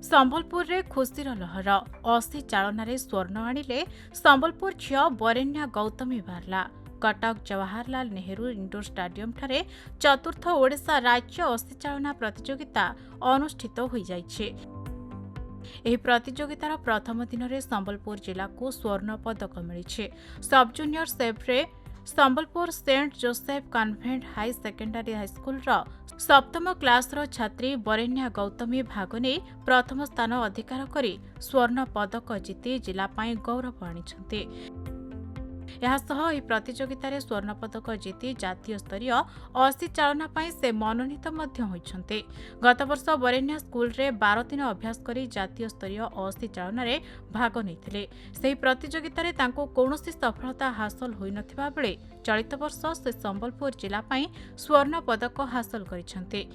संबलपुर रे खुशीर लहर 80 चालन स्वर्ण आनिले संबलपुर झियो बरेण्या गौतमी बारला। कटक जवाहरलाल नेहरू इंडोर स्टाडियम ठारे चतुर्थ ओडिशा राज्य 80 चालना प्रतियोगिता अनुष्ठित हो जाइछे। एही प्रतियोगितार प्रथम दिन में संबलपुर जिला को स्वर्ण पदक मिली। सब जूनियर सेफ्रे Sambalpur saint Joseph convent high secondary high school सप्तम क्लास छात्री बरेण्या गौतमी भाग नहीं प्रथम स्थान अधिकार करी स्वर्ण पदक जीति जिलापाई गौरव आनी। प्रतियोगित स्वर्ण पदक जीति जातीय स्तरीय 80 चालना से मनोनीत होइछन्ते। गत वर्ष बरेण्या स्कूल रे 12 दिन अभ्यास करी जातीय स्तरीय 80 चालन रे भाग नैथिले। सेही प्रतियोगित रे तांको कौनसी सफलता हासिल होई नथिबा बेले चलित वर्ष से संबलपुर जिला पाई स्वर्ण पदक हासिल करिछन्ते।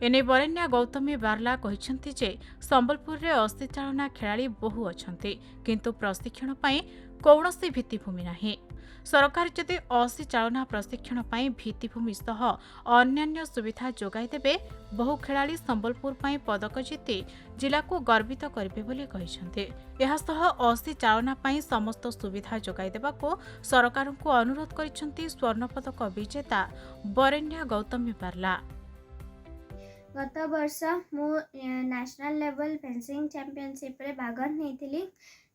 एने बरेण्या गौतमी बारला कहिछन्ति जे संबलपुर रे 80 चालना खेलाड़ी बहु अछन्ति, किंतु प्रशिक्षण पाई कौनसी भित्तिभूमि नाही। सरकार जदि 80 चालना प्रशिक्षण पाई भित्तिभूमि सह अन्यान्य सुविधा जोगाई देबे बहु खेलाड़ी संबलपुर पाई पदक जीति जिला को गर्वित करिबे बोली कहिछन्ते। एहा सह 80 चालना पाई समस्त सुविधा जोगाई देबा को सरकार को अनुरोध करिछन्ति स्वर्ण पदक विजेता बरेण्या गौतमी बारला। गत वर्ष मु नेशनल लेवल फेंसिंग चैंपियनशिप रे भाग नहीं।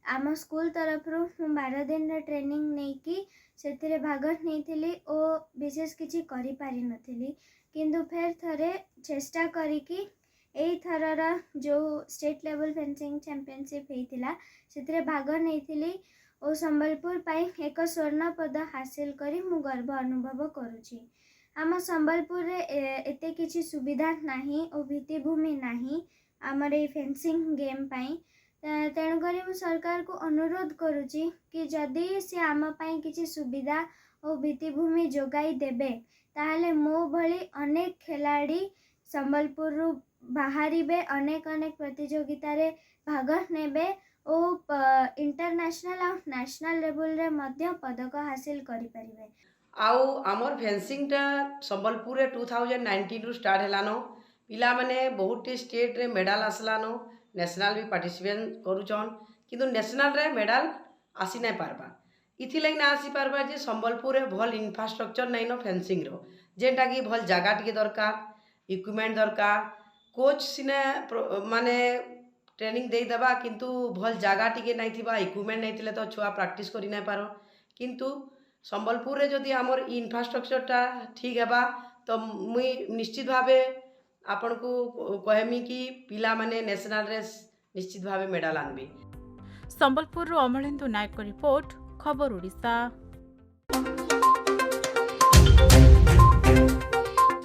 आम स्कूल तरफ 12 दिन ट्रेनिंग नहीं कि भाग नहीं और विशेष किसी करि पारि नथिली, किंतु फिर थरे चेष्टा करिकी एई थरर जो स्टेट लेवल फेंसिंग चैंपियनशिप होइतिला सेतिरे भाग नहीं और संबलपुर पाई एक स्वर्ण पद हासिल करी मु गर्व अनुभव करुछि। आम संबलपुर रे एते किछि सुविधा नाही और भित्तिभूमि नाही आमर ए फेंसिंग गेम पाई। तेणुकरी मु सरकार को अनुरोध करुछि कि जदि से आम पाई किछि सुविधा और भित्तिभूमि जोगाई देबे ताहले मो भली अनेक खिलाड़ी संबलपुर बाहरिबे, अनेक अनेक प्रतियोगिता रे भाग नेबे और इंटरनेशनल और नेशनल लेवल रे मध्य पदक हासिल करि परिबे। आउ आमर फेंसिंग टा संबलपुर रे 2019 रु स्टार्ट हेलानो। पिला माने बहुत स्टेट रे मेडल आसलानो, नेशनल भी पार्टिसिपेट करूछन, किंतु नेशनल रे मेडल आसी नहीं पारबा। इथि लगी ना आसी पारबा जे संबलपुर रे भल इंफ्रास्ट्रक्चर नहीं नो फेंसिंग रो, जेनटा कि भल जगह टिके दरकार, इक्विपमेंट दरकार, कोच सिने माने ट्रेनिंग दे दबा, किंतु भल जगह टिके नहीं थिबा, इक्विपमेंट नहीं थिले तो छुआ प्रैक्टिस करि नहीं पारो। किंतु संबलपुर रे जदि हमर इंफ्रास्ट्रक्चर टा ठीक हेबा तो मुई निश्चित भावे आपण को कहमी कि पिला माने नेशनल रेस निश्चित भावे मेडल आनबे। संबलपुर अमलेन्दु नायक रिपोर्ट, खबर ओडिशा।